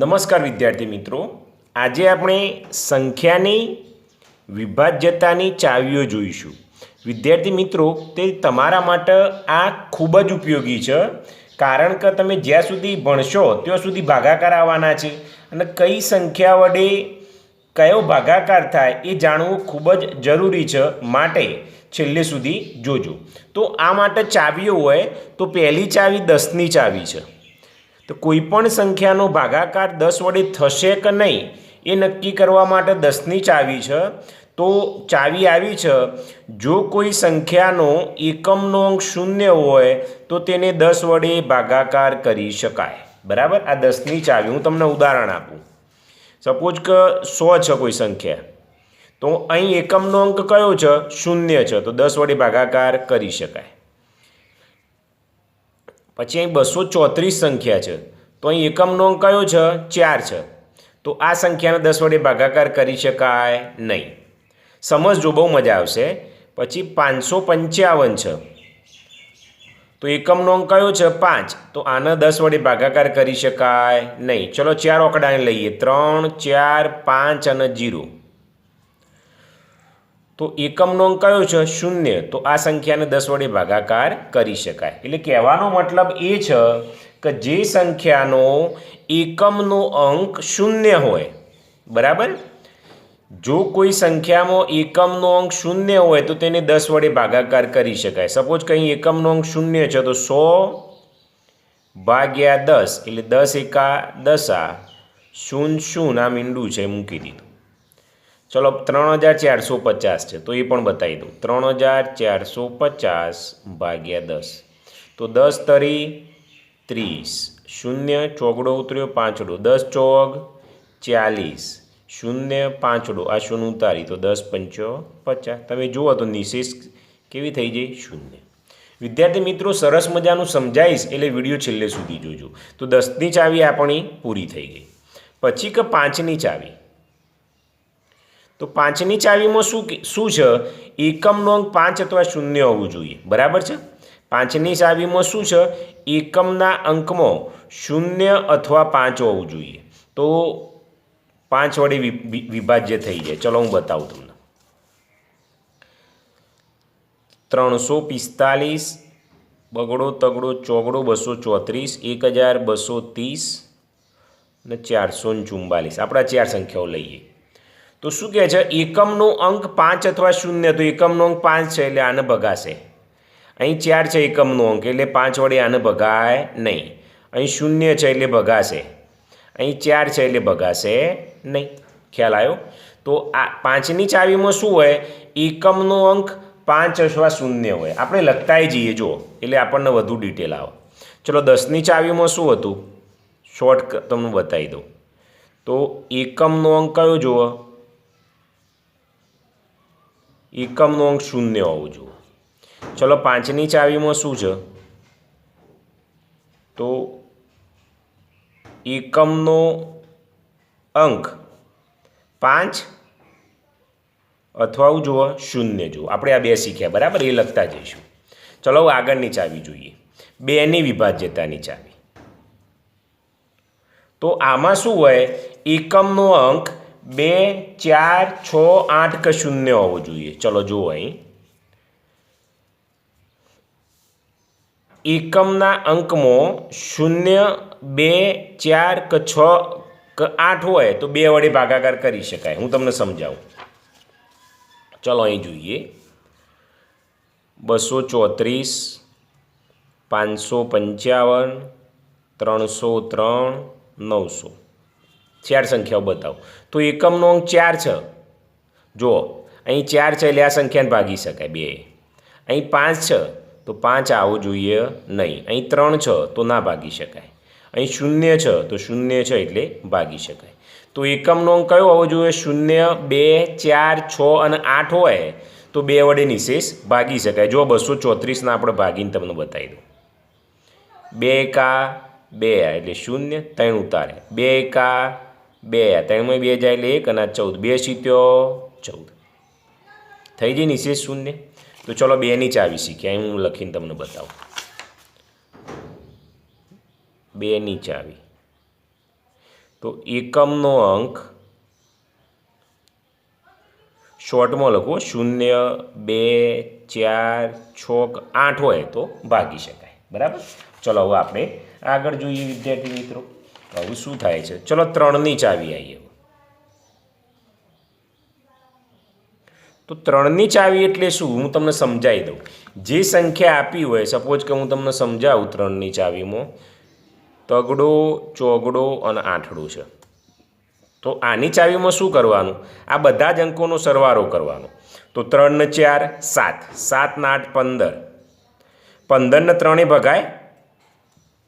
નમસ્કાર વિદ્યાર્થી મિત્રો, આજે આપણે સંખ્યાની વિભાજ્યતાની ચાવીઓ જોઈશું. વિદ્યાર્થી મિત્રો, તે તમારા માટે આ ખૂબ જ ઉપયોગી છે, કારણ કે તમે જ્યાં સુધી ભણશો ત્યાં સુધી ભાગાકાર આવવાના છે અને કઈ સંખ્યા વડે કયો ભાગાકાર થાય એ જાણવું ખૂબ જ જરૂરી છે. માટે છેલ્લે સુધી જોજો. તો આ માટે ચાવીઓ હોય તો પહેલી ચાવી 10ની ચાવી છે. તો કોઈપણ સંખ્યાનો ભાગાકાર 10 વડે થશે કે નહીં એ નક્કી કરવા માટે 10ની ચાવી છે. તો ચાવી આવી છે, જો કોઈ સંખ્યાનો એકમનો અંક 0 હોય તો તેને 10 વડે ભાગાકાર કરી શકાય. બરાબર, આ 10ની ચાવી. હું તમને ઉદાહરણ આપું. સપોઝ કે 100 છે કોઈ સંખ્યા, તો અહીં એકમનો અંક કયો છે? 0 છે, તો 10 વડે ભાગાકાર કરી શકાય. પછી અહીં 234 સંખ્યા છે, તો અહીં એકમનો અંક કયો છે? 4 છે, તો આ સંખ્યાને 10 વડે ભાગાકાર કરી શકાય નહીં. સમજજો, બહુ મજા આવશે. પછી 555 છે, તો એકમનો અંક કયો છે? 5, તો આને 10 વડે ભાગાકાર કરી શકાય નહીં. ચલો 4 આંકડાને લઈએ, 3, 4, 5 અને 0. તો એકમનો અંક કયો છે? 0, તો આ સંખ્યાને 10 વડે ભાગાકાર કરી શકાય. એટલે કહેવાનો મતલબ એ છે કે જે સંખ્યાનો એકમનો અંક 0 હોય, બરાબર, જો કોઈ સંખ્યામાં એકમનો અંક 0 હોય તો તેને 10 વડે ભાગાકાર કરી શકાય. સપોઝ કંઈ એકમનો અંક 0 છે, તો 100 ભાગ્યા 10 એટલે 10 એકા 10, 0 આ મીંડું છે, મૂકી દીધું. ચલો 3450 છે, તો એ પણ બતાવી દઉં. 3450 ભાગ્યા 10, તો 10 તરી 30, 0 ચોગડો ઉતર્યો, પાંચડો, 10 ચોગ 40, 0 પાંચડો, આ 0 ઉતારી, તો 10 પંચો 50. તમે જુઓ તો નિશેષ કેવી થઈ જાય? 0. વિદ્યાર્થી મિત્રો, સરસ મજાનું સમજાવીશ એટલે વિડીયો છેલ્લે સુધી જોજો. તો 10ની ચાવી આપણી પૂરી થઈ ગઈ. પછી કે 5ની ચાવી. તો 5ની ચાવીમાં શું છે? એકમનો અંક 5 અથવા 0 હોવું જોઈએ. બરાબર છે. 5ની ચાવીમાં શું છે? એકમના અંકમાં 0 અથવા 5 હોવું જોઈએ. તો 5 વડે વિભાજ્ય થઈ જાય. ચલો હું બતાવું તમને. 345 બગડો તગડો ચોગડો 234, 1230 અને 444. આપણા 4 સંખ્યાઓ લઈએ. તો શું કહે છે? એકમનો અંક 5 અથવા 0, તો એકમનો અંક 5 છે એટલે આને ભગાશે. અહીં 4 છે એકમનો અંક, એટલે 5 વડે આને ભગાય નહીં. અહીં 0 છે એટલે ભગાશે. અહીં 4 છે એટલે ભગાશે નહીં. ખ્યાલ આવ્યો? તો આ 5ની ચાવીમાં શું હોય? એકમનો અંક 5 અથવા 0 હોય. આપણે લખતાય જઈએ જુઓ, એટલે આપણને વધુ ડિટેલ આવે. ચલો 10ની ચાવીમાં શું હતું? શોર્ટ તમને બતાવી દઉં. તો એકમનો અંક કયો જુઓ? એકમનો અંક 0 હોવો જોઈએ. ચલો 5ની ચાવીમાં શું છે? તો એકમનો અંક 5 અથવા જુઓ 0 જુઓ. આપણે આ 2 શીખ્યા, બરાબર, એ લખતા જઈશું. ચલો આગળની ચાવી જોઈએ, 2ની વિભાજ્યતાની ચાવી. તો આમાં શું હોય? એકમનો અંક 2, 4, 6, 8 કે 0 હોવો જોઈએ. ચલો જુઓ, અહીં એકમના અંકમાં 0, 2, 4 કે 6 કે 8 હોય તો 2 વડે ભાગાકાર કરી શકાય. હું તમને સમજાવું. ચલો અહીં જોઈએ. 234, 555, 303, 900. 4 સંખ્યાઓ બતાવો. તો એકમનો અંક 4 છે. જુઓ, અહીં 4 છે એટલે આ સંખ્યાને ભાગી શકાય 2. અહીં 5 છે તો 5 આવવું જોઈએ નહીં. અહીં 3 છે તો ના ભાગી શકાય. અહીં 0 છે તો 0 છે એટલે ભાગી શકાય. તો એકમનો અંક કયો હોવો જોઈએ? 0, 2, 4, 6 અને 8 હોય તો 2 વડે નિશેષ ભાગી શકાય. જો 234 આપણે ભાગીને તમને બતાવી દઉં. 2 એકા 2 એટલે 0, 3 ઉતારે, 2 એકા 2, 3 2 જાય એટલે 1 અને 14, 2 સીત્યો 14 થઈ જાય નિશેષ 0. તો ચલો 2ની ચાવી શીખ્યા. અહીં હું લખીને તમને બતાવું. 2ની ચાવી. તો એકમનો અંક શોર્ટમાં લખો 0, 2, 4, 6, 8 હોય તો ભાગી શકાય. બરાબર. ચલો હવે આપણે આગળ જોઈએ વિદ્યાર્થી મિત્રો. હવે શું થાય છે? ચલો 3ની ચાવી આવીએ. તો 3ની ચાવી એટલે શું હું તમને સમજાવી દઉં. જે સંખ્યા આપી હોય, સપોઝ કે હું તમને સમજાવું 3ની ચાવીમાં તગડો, ચોગડો અને આઠડો છે. તો આની ચાવીમાં શું કરવાનું? આ બધા જ અંકોનો સરવાળો કરવાનો. તો 3 ને 4 7, 7 ને 8 15, 15 ને 3 ભગાય.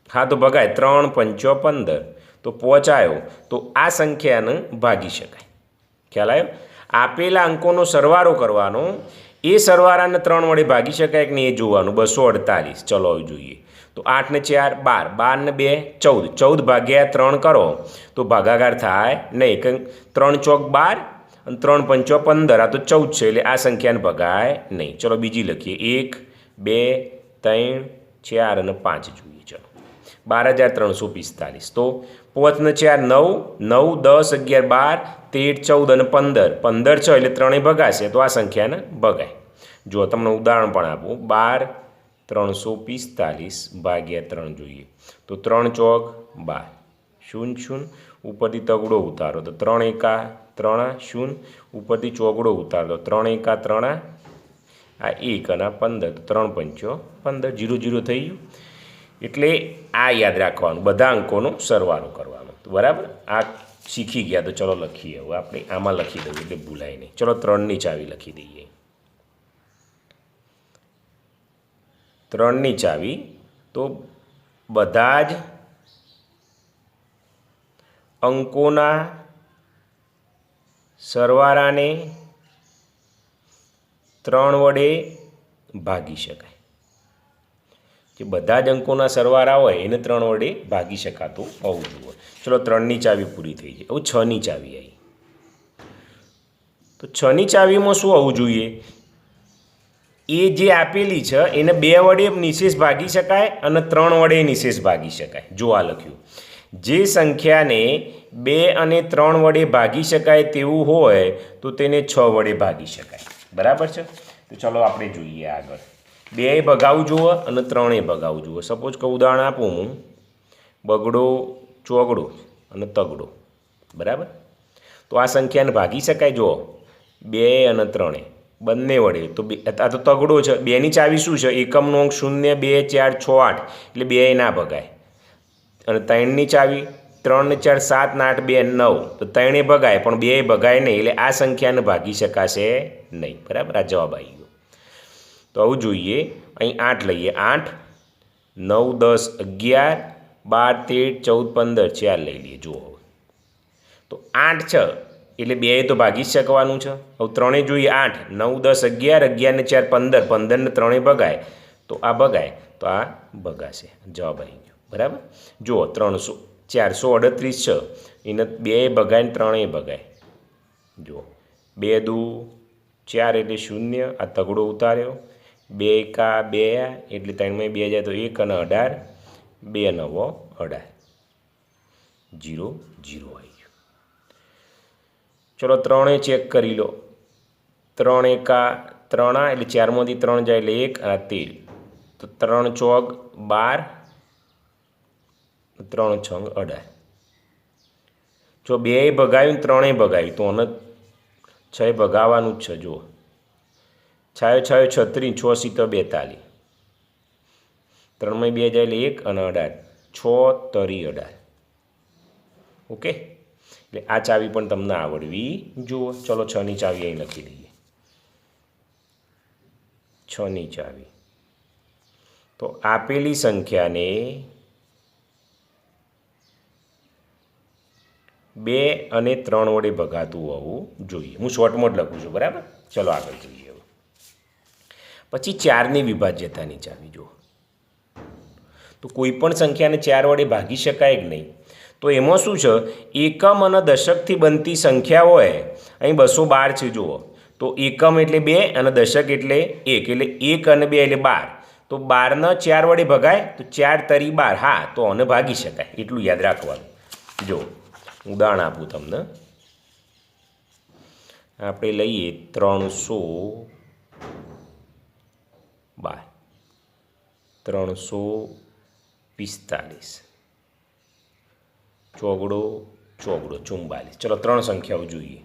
હા તો ભગાય. 3 5 15 તો 5 આવ્યો. તો આ સંખ્યાને ભાગી શકાય. ખ્યાલ આવ્યો? આપેલા અંકોનો સરવાળો કરવાનો. એ સરવાળાને 3 વડે ભાગી શકાય કે નહીં એ જોવાનું. 248. ચલો હવે જોઈએ. તો 8 ને 4 12, 12 ને 2 14, 14 ભાગ્યા 3 કરો તો ભાગાકાર થાય નહીં. કે 3 ચોક 12 અને 3 પંચો 15, આ તો 14 છે એટલે આ સંખ્યાને ભગાય નહીં. ચલો બીજી લખીએ. 1 2 3 4 અને 5 જોઈએ. ચલો 12345. તો 5 ને 4 9, 9 10 11 12 13 14 અને 15, 15 છે એટલે 3 ભગાશે તો આ સંખ્યાને ભગાય. જો તમને ઉદાહરણ પણ આપું. 12 345 ભાગ્યા 3 જોઈએ. તો 3 ચોક 12, 0 0 ઉપરથી તગડો ઉતારો તો 3 એકા 3 0, ઉપરથી ચોગડો ઉતારો તો 3 એકા 3, આ 1 અને 15 તો 3 પંચો 15, 0 0 થઈ ગયું. એટલે આ યાદ રાખવાનું, બધા અંકોનો સરવાળો કરવાનો. બરાબર. આ શીખી ગયા. તો ચલો લખીએ. હવે આપણે આમાં લખી દઈએ એટલે ભૂલાય નહીં. ચલો 3ની ચાવી લખી દઈએ. 3ની ચાવી તો બધા જ અંકોના સરવાળાને 3 વડે ભાગી શકાય. જે બધા જ અંકોના સરવાળા હોય એને 3 વડે ભાગી શકાતું હોવું જોઈએ. ચલો 3ની ચાવી પૂરી થઈ જાય. હવે 6ની ચાવી આવી. તો 6ની ચાવીમાં શું હોવું જોઈએ? એ જે આપેલી છે એને 2 વડે નિશેષ ભાગી શકાય અને 3 વડે નિશેષ ભાગી શકાય. જો આ લખ્યું. જે સંખ્યાને 2 અને 3 વડે ભાગી શકાય તેવું હોય તો તેને 6 વડે ભાગી શકાય. બરાબર છે. તો ચલો આપણે જોઈએ આગળ. 2 ભગાવું જુઓ અને 3 ભગાવું જુઓ. સપોઝ કે ઉદાહરણ આપું હું. બગડો, ચોગડો અને તગડો. બરાબર. તો આ સંખ્યાને ભાગી શકાય. જુઓ 2 અને 3 બંને વડે. તો આ તો તગડો છે. 2ની ચાવી શું છે? એકમનો અંક 0 2 4 6 8 એટલે 2 ના ભગાય. અને 3ની ચાવી 3 ને 4 7 ને 8 2 9 તો 3 ભગાય પણ 2 ભગાય નહીં એટલે આ સંખ્યાને ભાગી શકાશે નહીં. બરાબર. આ જવાબ આવી ગયો. તો આવું જોઈએ. અહીં 8 લઈએ. 8 9 10 11 12 13 14 15 4 લઈ લઈએ. જુઓ તો 8 છે એટલે 2 તો ભાગી જ શકવાનું છે. હવે 3 જોઈએ. 8 9 10 11 11 ને 4 15, 15 ને 3 ભગાય તો આ ભગાય તો આ ભગાશે. જવાબ આવી ગયો. બરાબર. જુઓ 438 છે એને 2 ભગાય ને 3 ભગાય. જુઓ 2 દુ 4 એટલે 0, આ તગડો ઉતાર્યો. 2 એકા 2 એટલે 3 2 જાય તો 1 અને 18, 2 9 18, 0 0 આવી ગયું. ચલો 3 ચેક કરી લો. 3 એકા 3 એટલે 4માંથી 3 જાય એટલે 1 અને 13. તો 3 ચોક 12, 3 6 18. જો 2 ભગાવ્યું 3 ભગાવ્યું તો આને 6 ભગાવવાનું જ છે. જુઓ 6 6 36, 6 સીતો 42, 3 2 જાય એટલે 1 અને 18, 6 તરી 18. ઓકે. એટલે આ ચાવી પણ તમને આવડવી જુઓ. ચલો 6ની ચાવી અહીં લખી દઈએ. 6ની ચાવી તો આપેલી સંખ્યાને 2 અને 3 વડે ભગાતું હોવું જોઈએ. હું શોર્ટમાં જ લખું છું. બરાબર. ચલો આગળ જોઈએ. પછી 4ની વિભાજ્યતાની ચાવી જુઓ. તો કોઈ પણ સંખ્યાને 4 વડે ભાગી શકાય કે નહીં. તો એમાં શું છે? એકમ અને દશકથી બનતી સંખ્યા હોય. અહીં 212 છે. જુઓ તો એકમ એટલે 2 અને દશક એટલે 1 એટલે 1 અને 2 એટલે 12. તો 12ને 4 વડે ભગાય તો 4 તરી 12. હા તો આને ભાગી શકાય એટલું યાદ રાખવાનું. જો ઉદાહરણ આપું તમને, આપણે લઈએ 312, 345, ચોગડો ચોગડો 44. ચલો 3 સંખ્યાઓ જોઈએ.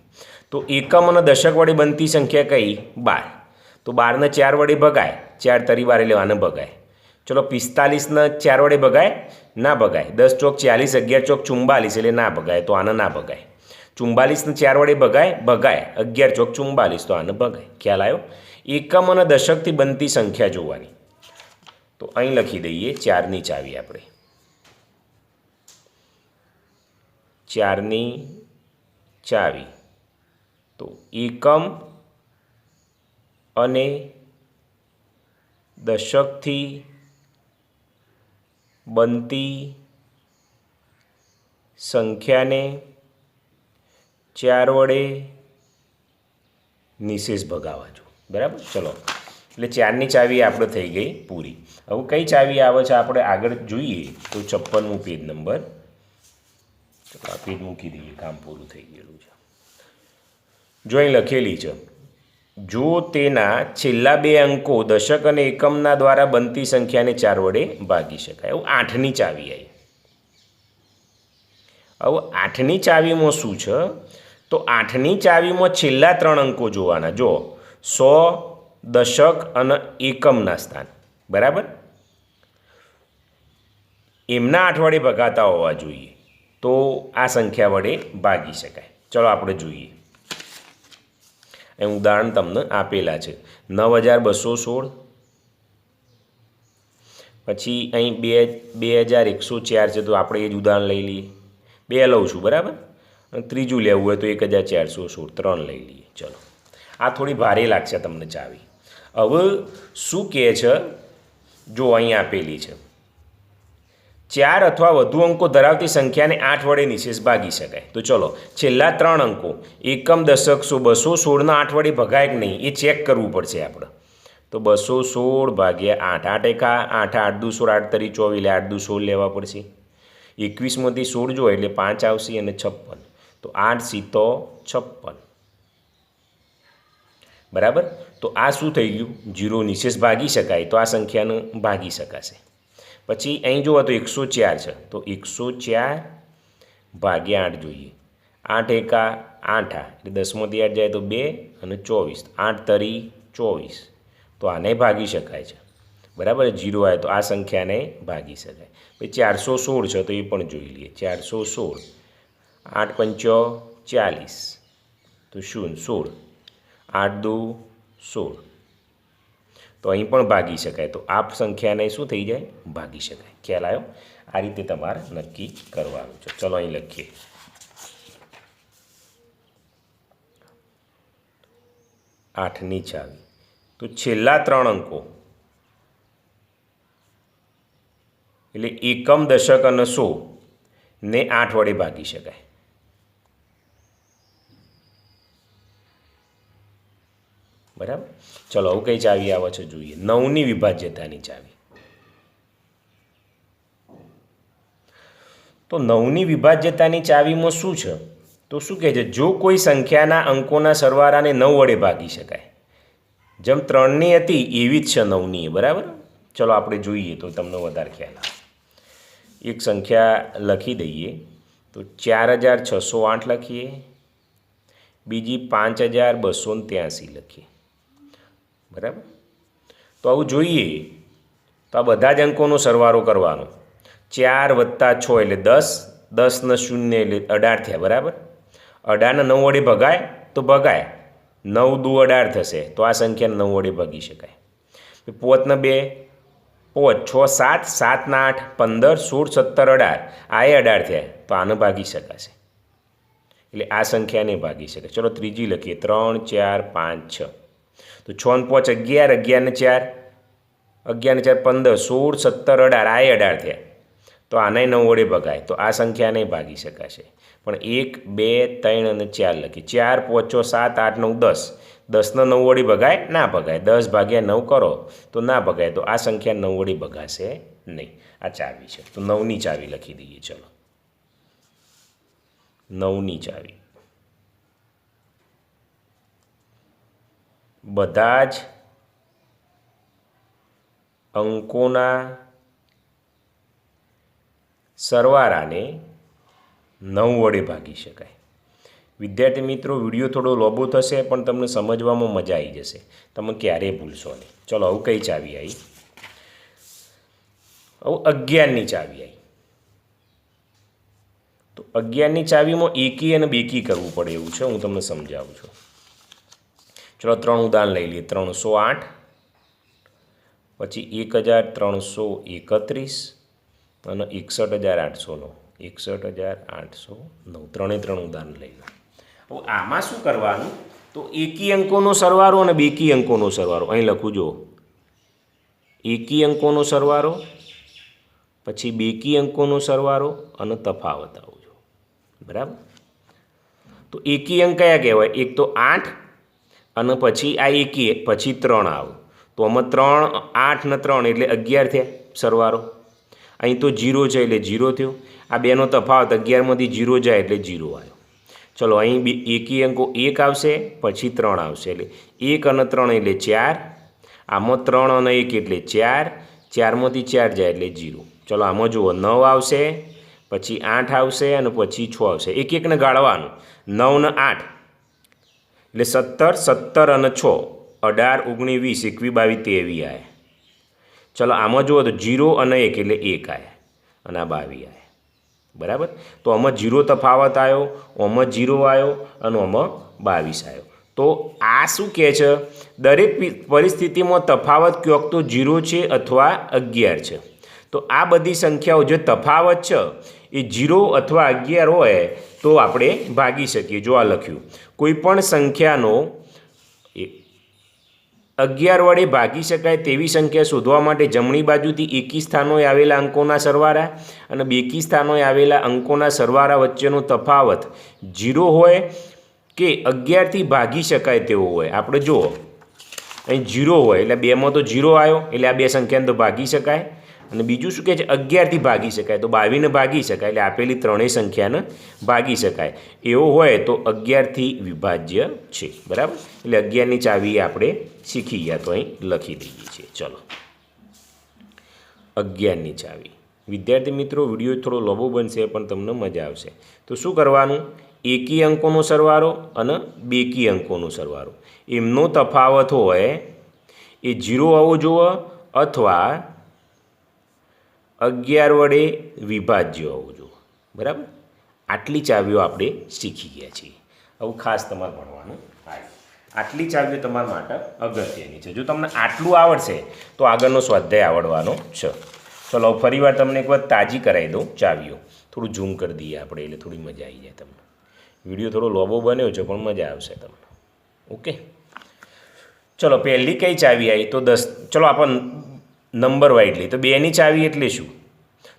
તો એકમ અને દશક વડે બનતી સંખ્યા કઈ? 12. તો 12ને 4 વડે ભગાય, 4 તરી વારે લેવાને ભગાય. ચલો 45ને 4 વડે ભગાય? ના ભગાય. 10 ચોક 40, 11 ચોક 44 એટલે ના ભગાય, તો આને ના ભગાય. 44ને 4 વડે ભગાય? ભગાય. 11 ચોક 44 તો આને ભગાય. ખ્યાલ આવ્યો? એકમ અને દશકથી બનતી સંખ્યા જોવાની. તો અહીં લખી દઈએ 4ની ચાવી આપણે. 4ની ચાવી. તો એકમ અને દશકથી બનતી સંખ્યાને 4 વડે નિશેષ ભગાવવા જો. બરાબર? ચલો, એટલે 4ની ચાવી આપણે થઈ ગઈ પૂરી. હવે કઈ ચાવી આવે છે આપણે આગળ જોઈએ તો 56મું પેજ નંબર. ચલો આ પેજ મૂકી દઈએ, કામ પૂરું થઈ ગયેલું છે. જો અહીં લખેલી છે, જો તેના છેલ્લા 2 અંકો દશક અને એકમના દ્વારા બનતી સંખ્યાને 4 વડે ભાગી શકાય. હવે 8ની ચાવી આવી. હવે 8ની ચાવીમાં શું છે? તો 8ની ચાવીમાં છેલ્લા 3 અંકો જોવાના. જો 100, દશક અને એકમના સ્થાન. બરાબર? એમના 8 વડે ભગાતા હોવા જોઈએ, તો આ સંખ્યા વડે ભાગી શકાય. ચલો આપણે જોઈએ. અહીં ઉદાહરણ તમને આપેલા છે. 9216, પછી અહીં 2104 છે, તો આપણે એ જ ઉદાહરણ લઈ લઈએ. 2 લઉં છું, બરાબર? અને ત્રીજું લેવું હોય તો 1416, 3 લઈ લઈએ. ચલો, આ થોડી ભારે લાગશે તમને ચાવી. હવે શું કહે છે? જો અહીં આપેલી છે, 4 અથવા વધુ અંકો ધરાવતી સંખ્યાને 8 વડે નિશેષ ભાગી શકાય. તો ચલો, છેલ્લા 3 અંકો એકમ, દશક, 216ના 8 વડે ભગાય કે નહીં એ ચેક કરવું પડશે આપણે. તો 216 ભાગ્યા 8, 8 એકા 8, 8 દુ 16, 8 તરી 24 એટલે 8 દુ 16 લેવા પડશે. 21માંથી 16 જો એટલે 5 આવશે અને 56. તો 8 સીતો 56. બરાબર? તો આ શું થઈ ગયું? 0 નિશેષ ભાગી શકાય, તો આ સંખ્યાને ભાગી શકાશે. પછી અહીં જુઓ તો 104 છે, તો 104 ભાગ્યા 8 જોઈએ. 8 એકા 8, એટલે 10માંથી 8 જાય તો 2 અને 24, 8 તરી 24, તો આને ભાગી શકાય છે. બરાબર? 0 આવે તો આ સંખ્યાને ભાગી શકાય. પછી 416 છે, તો એ પણ જોઈ લઈએ. 416, 8 પંચો 40, તો 16, 8 દુ 16, તો અહીં પણ ભાગી શકાય. તો આ સંખ્યાને શું થઈ જાય? ભાગી શકાય. ખ્યાલ આવ્યો? આ રીતે તમારે નક્કી કરવાનું છે. ચલો અહીં લખીએ. આઠની ચાવી. તો છેલ્લા 3 અંકો એટલે એકમ, દશક અને 100 ને 8 વડે ભાગી શકાય. બરાબર? ચલો હવે કઈ ચાવી આવે છે જોઈએ. 9ની વિભાજ્યતાની ચાવી. તો 9ની વિભાજ્યતાની ચાવીમાં શું છે? તો શું કહે છે? જો કોઈ સંખ્યાના અંકોના સરવાળાને 9 વડે ભાગી શકાય. જેમ 3ની હતી એવી જ છે 9ની. બરાબર? ચલો આપણે જોઈએ તો તમને વધારે ખ્યાલ આવે. એક સંખ્યા લખી દઈએ. તો 4608 લખીએ, બીજી 5283 લખીએ. બરાબર? તો આવું જોઈએ તો આ બધા જ અંકોનો સરવાળો કરવાનો. 4 વત્તા 6 એટલે 10, 10 ને 0 એટલે 18 થયા. બરાબર? 18ને 9 વડે ભગાય તો ભગાય, 9 દુ 18 થશે, તો આ સંખ્યાને 9 વડે ભાગી શકાય. 5 ને 2 5, 6 7, 7 ને 8 15, 16 17 18, આ એ 18 થયા, તો આને ભાગી શકાશે. એટલે આ સંખ્યાને ભાગી શકાય. ચલો ત્રીજી લખીએ. 3 4 5 6, તો 6 ને 5 11, 11 ને 4 11 ને 4 15, 16 17 18, આ એ 18 થયા, તો આને 9 વડે ભગાય, તો આ સંખ્યાને ભાગી શકાશે. પણ 1 2 3 અને 4 લખીએ. 4 5 7 8 9 10, 10ને 9 વડે ભગાય? ના ભગાય. 10 ભાગ્યા 9 કરો તો ના ભગાય, તો આ સંખ્યા 9 વડે ભગાશે નહીં. આ ચાવી છે. તો 9ની ચાવી લખી દઈએ. ચલો 9ની ચાવી બધા જ અંકોના સરવાળાને 9 વડે ભાગી શકાય। વિદ્યાર્થી મિત્રો, વિડીયો થોડો લાંબો થશે પણ તમને સમજવામાં મજા આવી જશે, તમે ક્યારેય ભૂલશો નહીં। ચલો, હવે કઈ ચાવી આવી? હવે 11ની ચાવી આવી। તો 11ની ચાવીમાં એકી અને બેકી કરવું પડે એવું છે, હું તમને સમજાવું છું। ચલો 3 ઉદાહરણ લઈ લઈએ। 308, પછી 1331 અને 61809। 61809 ત્રણે ત્રણ ઉદાહરણ લઈ લો। હવે આમાં શું કરવાનું? તો એકી અંકોનો સરવાળો અને બેકી અંકોનો સરવાળો અહીં લખું જો, એકી અંકોનો સરવાળો પછી બેકી અંકોનો સરવાળો અને તફાવત આવજો, બરાબર? તો એકી અંક કયા કહેવાય? એક તો 8 અને પછી આ એકી પછી 3 આવે, તો આમાં 3 8 ને 3 એટલે 11 થયા સરવાળો। અહીં તો 0 છે એટલે 0 થયો, આ બેનો તફાવત 11માંથી 0 જાય એટલે 0 આવ્યો। ચલો, અહીં એકી અંકો 1 આવશે પછી 3 આવશે એટલે 1 અને 3 એટલે 4, આમાં 3 અને 1 એટલે 4, 4માંથી 4 જાય એટલે 0। ચલો, આમાં જુઓ 9 આવશે પછી 8 આવશે અને પછી 6 આવશે, એક એકને ગાળવાનું। 9 ને 8 એટલે 17, 17 અને 6 18 19 20 21 22 23 આવ્યા। ચલો, આમાં જુઓ તો 0 અને 1 એટલે 1 આવ્યા અને આ 22 આવ્યા, બરાબર? તો આમાં 0 તફાવત આવ્યો, આમાં 0 આવ્યો અને આમાં 22 આવ્યો। તો આ શું કહે છે? દરેક પરિસ્થિતિમાં તફાવત ક્યાંક તો 0 છે અથવા 11 છે। તો આ બધી સંખ્યાઓ જે તફાવત છે એ 0 અથવા 11 હોય તો આપણે ભાગી શકીએ। જો આ લખ્યું, કોઈ પણ સંખ્યાનો 11 વડે ભાગી શકાય તેવી સંખ્યા શોધવા માટે જમણી બાજુથી એકી સ્થાનોએ આવેલા અંકોના સરવાળા અને બેકી સ્થાનોએ આવેલા અંકોના સરવાળા વચ્ચેનો તફાવત 0 હોય કે 11થી ભાગી શકાય તેવો હોય। આપણે જુઓ, અહીં 0 હોય એટલે 2માં તો 0 આવ્યો એટલે આ બે સંખ્યાને તો ભાગી શકાય, અને બીજું શું કહે છે? 11થી ભાગી શકાય, તો 22ને ભાગી શકાય એટલે આપેલી ત્રણેય સંખ્યાને ભાગી શકાય એવો હોય તો 11થી વિભાજ્ય છે, બરાબર? એટલે 11ની ચાવી આપણે શીખી ગયા, તો અહીં લખી દઈએ છીએ। ચલો, 11ની ચાવી। વિદ્યાર્થી મિત્રો, વિડીયો થોડો લાંબો બનશે પણ તમને મજા આવશે। તો શું કરવાનું? એકી અંકોનો સરવાળો અને બેકી અંકોનો સરવાળો એમનો તફાવત હોય એ 0 આવવો જોઈએ અથવા 11 વડે વિભાજ્ય હોવું જોઈએ, બરાબર? આટલી ચાવીઓ આપણે શીખી ગયા છીએ। હવે ખાસ તમારે ભણવાનું આટલી ચાવીઓ તમારા માટે અગત્યની છે। જો તમને આટલું આવડશે તો આગળનો સ્વાધ્યાય આવડવાનો છે। ચલો, ફરીવાર તમને એક વાર તાજી કરાવી દઉં ચાવીઓ, થોડું ઝૂમ કરી દઈએ આપણે એટલે થોડી મજા આવી જાય તમને। વિડીયો થોડો લાંબો બન્યો છે પણ મજા આવશે તમને, ઓકે? ચલો, પહેલી કઈ ચાવી આવી? તો 10। ચલો, આપણે નંબર વાઇઝ લઈએ તો 2ની ચાવી એટલે શું?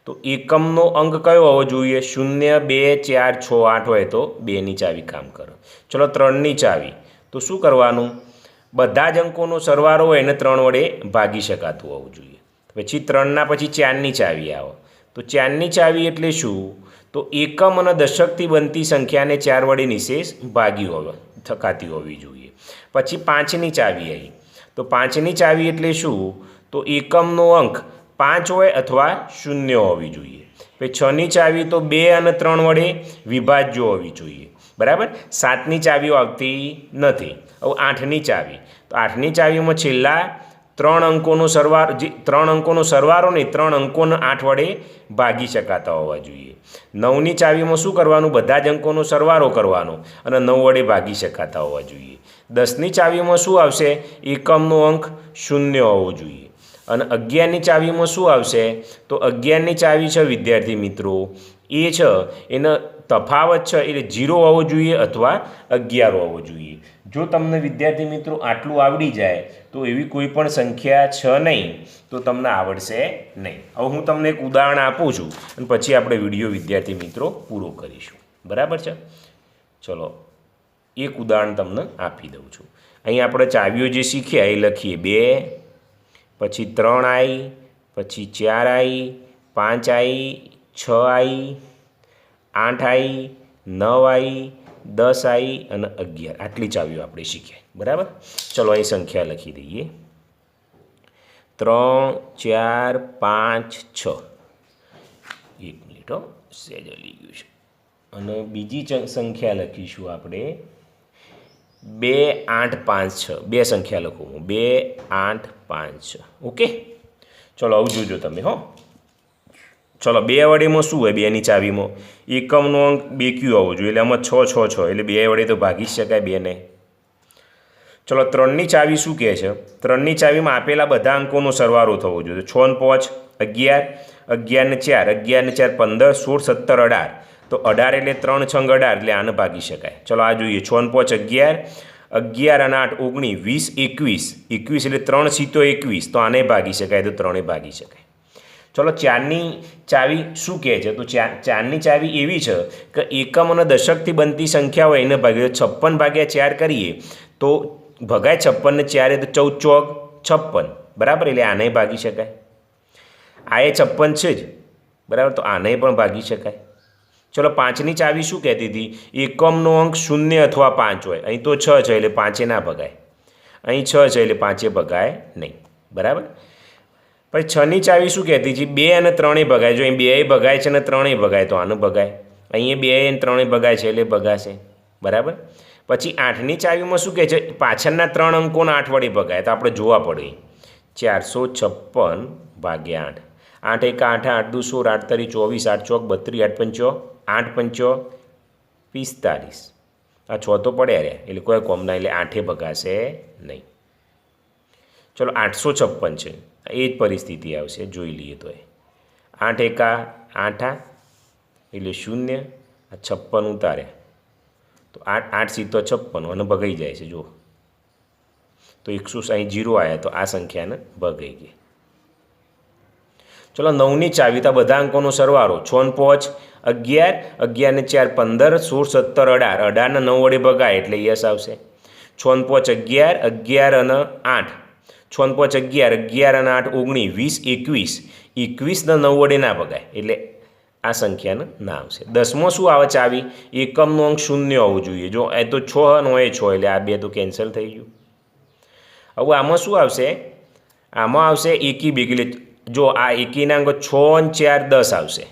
તો એકમનો અંક કયો હોવો જોઈએ? 0 2 4 6 8 હોય તો 2ની ચાવી કામ કરે। ચલો, 3ની ચાવી તો શું કરવાનું? બધા જ અંકોનો સરવાળો હોય એને 3 વડે ભાગી શકાતું હોવું જોઈએ। પછી 3ના પછી 4ની ચાવી આવે, તો 4ની ચાવી એટલે શું? તો એકમ અને દશકથી બનતી સંખ્યાને 4 વડે નિશેષ ભાગી થકાતી હોવી જોઈએ। પછી 5ની ચાવી આવી, તો 5ની ચાવી એટલે શું? તો એકમનો અંક 5 હોય અથવા 0 હોવી જોઈએ। પછી 6ની ચાવી તો 2 અને 3 વડે વિભાજ્ય હોવી જોઈએ, બરાબર? 7ની ચાવીઓ આવતી નથી। હવે 8ની ચાવી, તો 8ની ચાવીમાં છેલ્લા 3 અંકોનો સરવાળો, જે 3 અંકોનો સરવાળો નહીં, 3 અંકોને 8 વડે ભાગી શકાતા હોવા જોઈએ। 9ની ચાવીમાં શું કરવાનું? બધા જ અંકોનો સરવાળો કરવાનો અને 9 વડે ભાગી શકાતા હોવા જોઈએ। 10ની ચાવીમાં શું આવશે? એકમનો અંક 0 હોવો જોઈએ। અને 11ની ચાવીમાં શું આવશે? તો 11ની ચાવી છે વિદ્યાર્થી મિત્રો એ છે, એનો તફાવત છે એટલે 0 હોવો જોઈએ અથવા 11 હોવો જોઈએ। જો તમને વિદ્યાર્થી મિત્રો આટલું આવડી જાય તો એવી કોઈ પણ સંખ્યા છે નહીં તો તમને આવડશે નહીં। હવે હું તમને એક ઉદાહરણ આપું છું અને પછી આપણે વિડીયો વિદ્યાર્થી મિત્રો પૂરો કરીશું, બરાબર છે? ચલો, એક ઉદાહરણ તમને આપી દઉં છું। અહીં આપણે ચાવીઓ જે શીખ્યા એ લખીએ। 2, પછી 3 આવી, પછી 4 આવી, 5 આવી, 6 આવી, 8 આવી, 9 આવી, 10 આવી અને 11 આટલી ચાવીઓ આપણે શીખ્યા. બરાબર. ચલો અહીં સંખ્યા લખી દઈએ. 3, 4, 5, 6. એક મિનિટ હો, સહેજ હલી ગયું છે. અને બીજી સંખ્યા લખીશું આપણે 2, 8, 5, 6. બે સંખ્યા લખું હું. 2, 8, 5, 6. ઓકે. ચલો આવું જોજો તમે હો. ચલો 2 વડેમાં શું હોય? 2ની ચાવીમાં એકમનો અંક 2 ક્યુ આવવો જોઈએ, એટલે આમાં 6, 6, 6, એટલે 2 વડે તો ભાગી શકાય 2ને. ચલો 3ની ચાવી શું કહે છે? 3ની ચાવીમાં આપેલા બધા અંકોનો સરવાળો થવો જોઈએ. 6 ને 5 11, 11 ને 4 11 ને 4 15, 16, 17, 18. તો 18 એટલે 3 6 18, એટલે આને ભાગી શકાય. ચલો આ જોઈએ. 6 ને 5 11, 11 અને 8 19, 20, 21, 21 એટલે 3 સીતો 21, તો આને ભાગી શકાય, તો 3 ભાગી શકાય. ચલો 4ની ચાવી શું કહે છે? તો 4ની ચાવી એવી છે કે એકમ અને દશકથી બનતી સંખ્યા હોય એને ભાગીએ. 56 ભાગ્યા 4 કરીએ તો ભગાય 56 ને 4 તો 14 ચોક 56. બરાબર, એટલે આને ભાગી શકાય. આ એ 56 છે જ. બરાબર, તો આને પણ ભાગી શકાય. ચલો 5ની ચાવી શું કહેતી હતી? એકમનો અંક 0 અથવા 5 હોય. અહીં તો 6 છે એટલે 5 ના ભગાય. અહીં 6 છે એટલે 5 ભગાય નહીં. બરાબર. પછી 6ની ચાવી શું કહેતી છે? 2 અને 3 ભગાય. જો અહીં 2 ભગાય છે અને 3 ભગાય, તો આનું ભગાય. અહીં 2 અને 3 ભગાય છે એટલે ભગાશે. બરાબર. પછી 8ની ચાવીમાં શું કહે છે? પાછળના 3 અંકોના 8 વડે ભગાય, તો આપણે જોવા પડે. 456 ભાગ્યા 8. 8 એક 8, 8 દુ 16, 8 તરી 24, 8 ચોક 32, 8 પંચો 8 પંચો 45. આ 6 તો પડ્યા રહ્યા, એટલે કોઈ કોમના, એટલે 8 ભગાશે નહીં. ચલો 856 છે. એ જ પરિસ્થિતિ આવશે, જોઈ લઈએ તો. 8 એકા 8 એટલે 0, 56 ઉતાર્યા તો 8 સીતો 56 અને ભગાઈ જાય છે. જુઓ તો 160 0 આવ્યા, તો આ સંખ્યાને ભગાઈ ગઈ. ચલો 9ની ચાવી, તો બધા અંકોનો સરવાળો. 6 ને 5 11, 11 ને 4 15, 16, 17, 18. 18 ને 9 વડે ભગાય એટલે યસ આવશે. 6 ને 5 11, 11 અને 8. 6 ને 5 11, 11 અને 8 19, 20, 21, 21 ને 9 વડે ના ભગાય એટલે આ સંખ્યાને ના આવશે. 10માં શું આવે ચાવી? એકમનો અંક 0 હોવો જોઈએ. જો એ તો 6 નો એ 6, એટલે આ બે તો કેન્સલ થઈ ગયું. હવે આમાં શું આવશે? આમાં આવશે એકી બે. એટલે જો આ એકીના અંકો 6 ને 4 10 આવશે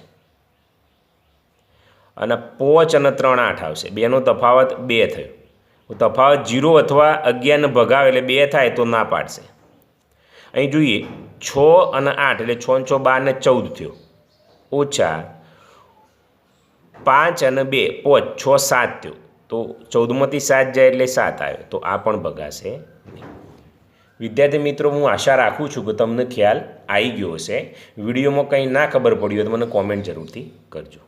અને 5 અને 3 8 આવશે. બેનો તફાવત 2 થયો. તફાવત 0 અથવા 11 ને ભગાવે એટલે 2 થાય તો ના પાડશે. અહીં જોઈએ 6 અને 8 એટલે 6 ને 6 12 ને 14 થયો, ઓછા 5 અને 2 5 6 7 થયો, તો 14માંથી 7 જાય એટલે 7 આવ્યો, તો આ પણ ભગાશે નહીં. વિદ્યાર્થી મિત્રો, હું આશા રાખું છું કે તમને ખ્યાલ આવી ગયો હશે. વિડીયોમાં કંઈ ના ખબર પડી હોય તો મને કોમેન્ટ જરૂરથી કરજો.